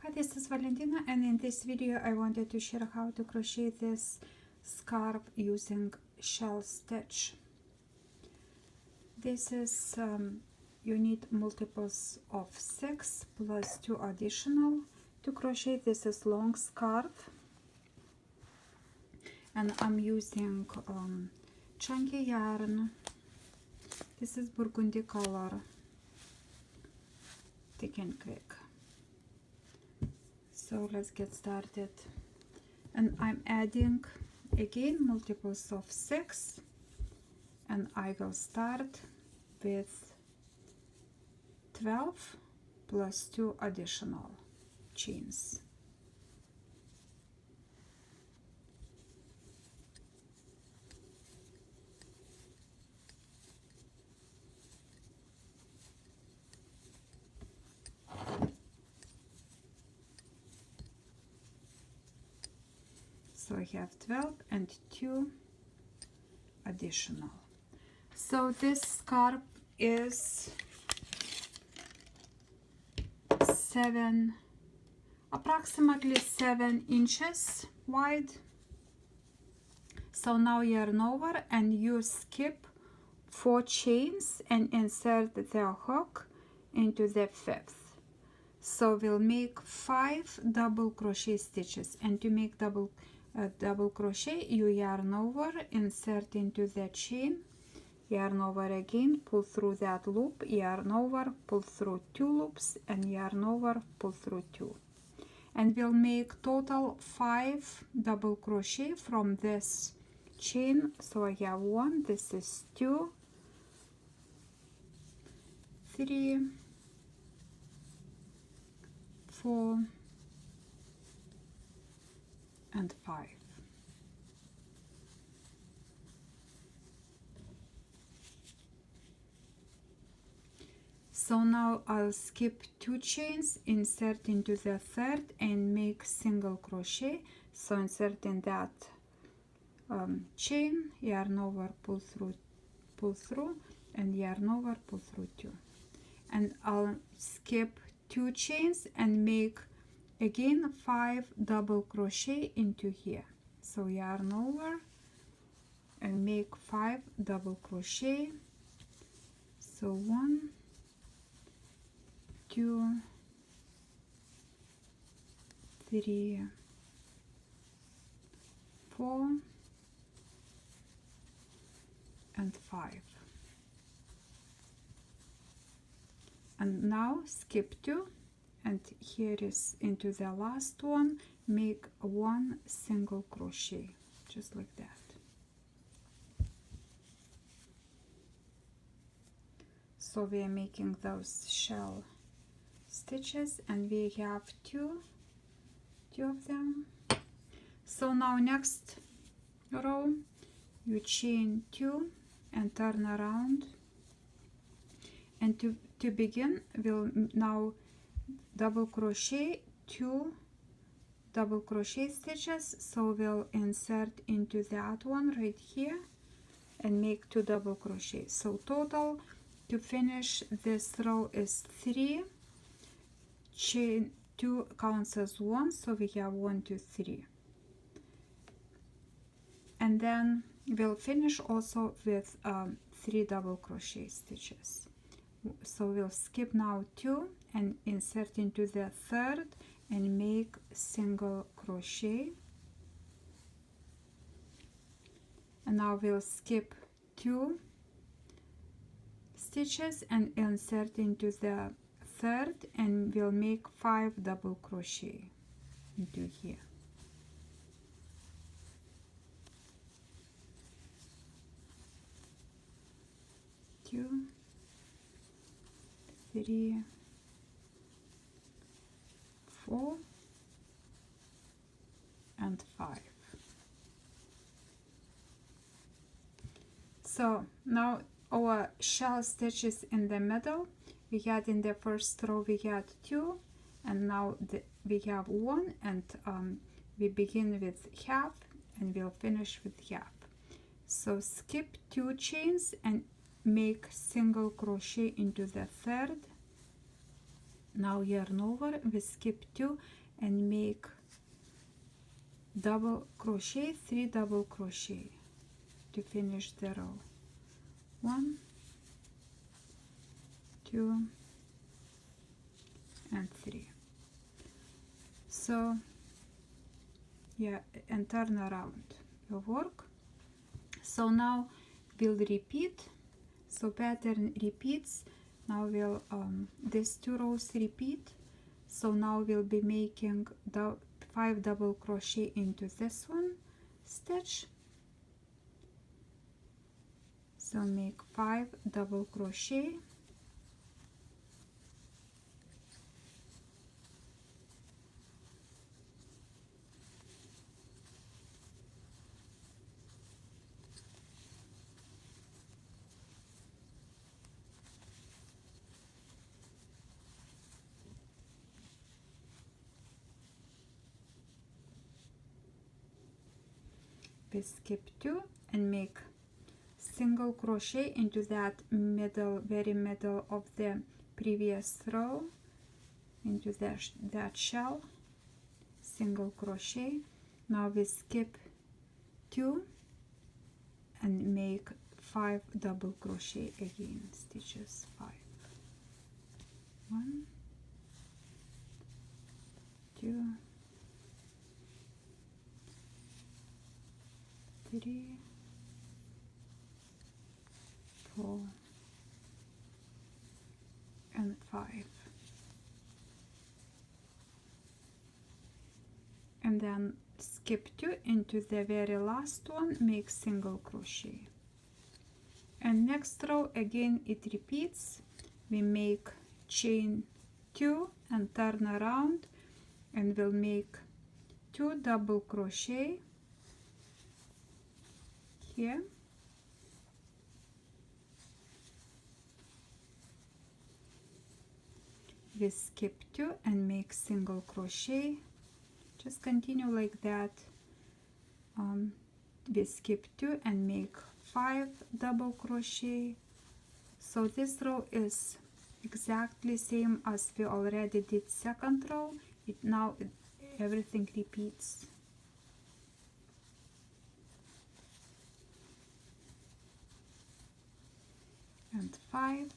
Hi, this is Valentina, and in this video I wanted to share how to crochet this scarf using shell stitch. This is you need multiples of 6 plus 2 additional to crochet. This is long scarf, and I'm using chunky yarn. This is burgundy color, thick and quick. So let's get started, and I'm adding again multiples of 6, and I will start with 12 plus 2 additional chains. So I have 12 and 2 additional. So this scarf is approximately 7 inches wide. So now yarn over and you skip 4 chains and insert the hook into the 5th. So we'll make 5 double crochet stitches, and to make double crochet, you yarn over, insert into the chain, yarn over again, pull through that loop, yarn over, pull through 2 loops, and yarn over, pull through 2. And we'll make total 5 double crochet from this chain. So I have 1, this is 2, 3, 4, and 5. So now I'll skip 2 chains, insert into the 3rd, and make single crochet. So insert in that chain, yarn over, pull through, and yarn over, pull through 2. And I'll skip 2 chains and make again 5 double crochet into here. So yarn over and make 5 double crochet. So 1, 2, 3, 4, and 5. And now skip 2, and here is into the last one, make 1 single crochet, just like that. So we are making those shell stitches, and we have two of them. So now next row you chain 2 and turn around, and to begin we'll now double crochet 2 double crochet stitches. So we'll insert into that one right here and make 2 double crochet. So total to finish this row is 3. Chain 2 counts as 1, so we have 1, 2, 3. And then we'll finish also with 3 double crochet stitches. So we'll skip now 2 and insert into the 3rd and make single crochet. And now we'll skip 2 stitches and insert into the 3rd, and we'll make 5 double crochet into here. Two, 3, 4, and 5. So now our shell stitches in the middle. We had in the first row we had 2, and now we have 1, and we begin with half and we'll finish with half. So skip 2 chains and make single crochet into the 3rd Now yarn over, we skip 2 and make double crochet, 3 double crochet to finish the row. 1, 2 and 3. So yeah, and turn around your work. So now we'll repeat, so pattern repeats. Now we'll these 2 rows repeat. So now we'll be making 5 double crochet into this one stitch. So make 5 double crochet, we skip 2 and make single crochet into that middle, very middle of the previous row, into that shell, single crochet. Now we skip 2 and make 5 double crochet again, stitches 5. 1, 2, 3, 4 and 5. And then skip 2 into the very last one, make single crochet. And next row again it repeats. We make chain 2 and turn around, and we'll make 2 double crochet here. We skip 2 and make single crochet. Just continue like that. We skip 2 and make 5 double crochet. So this row is exactly same as we already did second row. Now everything repeats. And 5.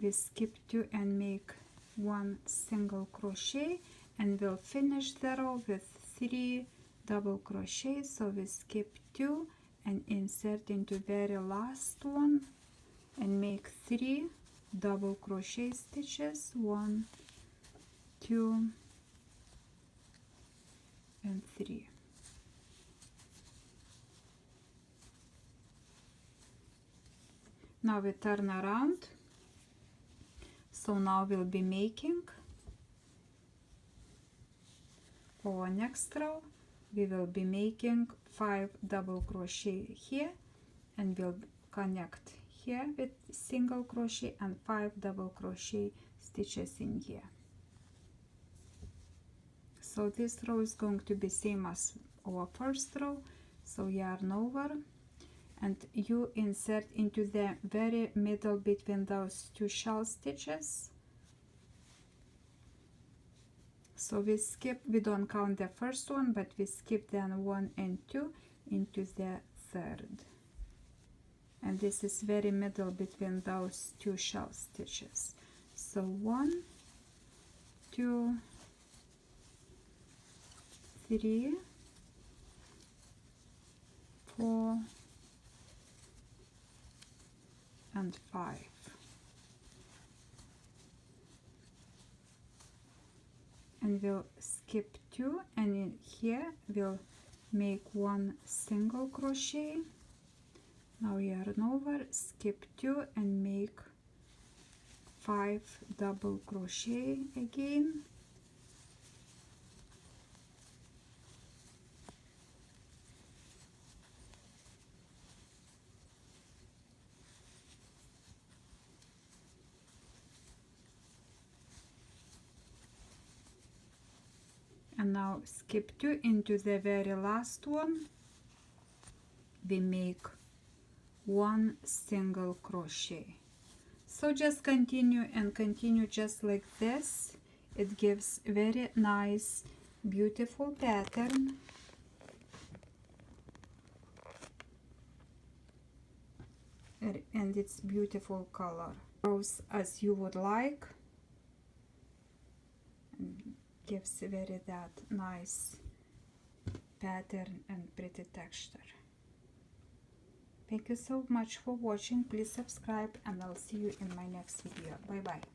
We skip 2 and make 1 single crochet, and we'll finish the row with 3 double crochet. So we skip 2 and insert into very last one and make 3 double crochet stitches, 1, 2 and 3. Now we turn around. So now we'll be making, for next row we will be making 5 double crochet here, and we'll connect here with single crochet and 5 double crochet stitches in here. So this row is going to be same as our first row. So yarn over, and you insert into the very middle between those 2 shell stitches. So we skip, we don't count the first one, but we skip then 1 and 2 into the third. And this is very middle between those 2 shell stitches. So 1, 2, 3, 4 and 5. And we'll skip 2, and in here we'll make 1 single crochet. Now yarn over, skip 2 and make 5 double crochet again. And now skip 2 into the very last one. We make 1 single crochet. So just continue and continue just like this. It gives very nice, beautiful pattern. And it's beautiful color. Goes as you would like. And gives very that nice pattern and pretty texture. Thank you so much for watching. Please subscribe and I'll see you in my next video. Bye bye.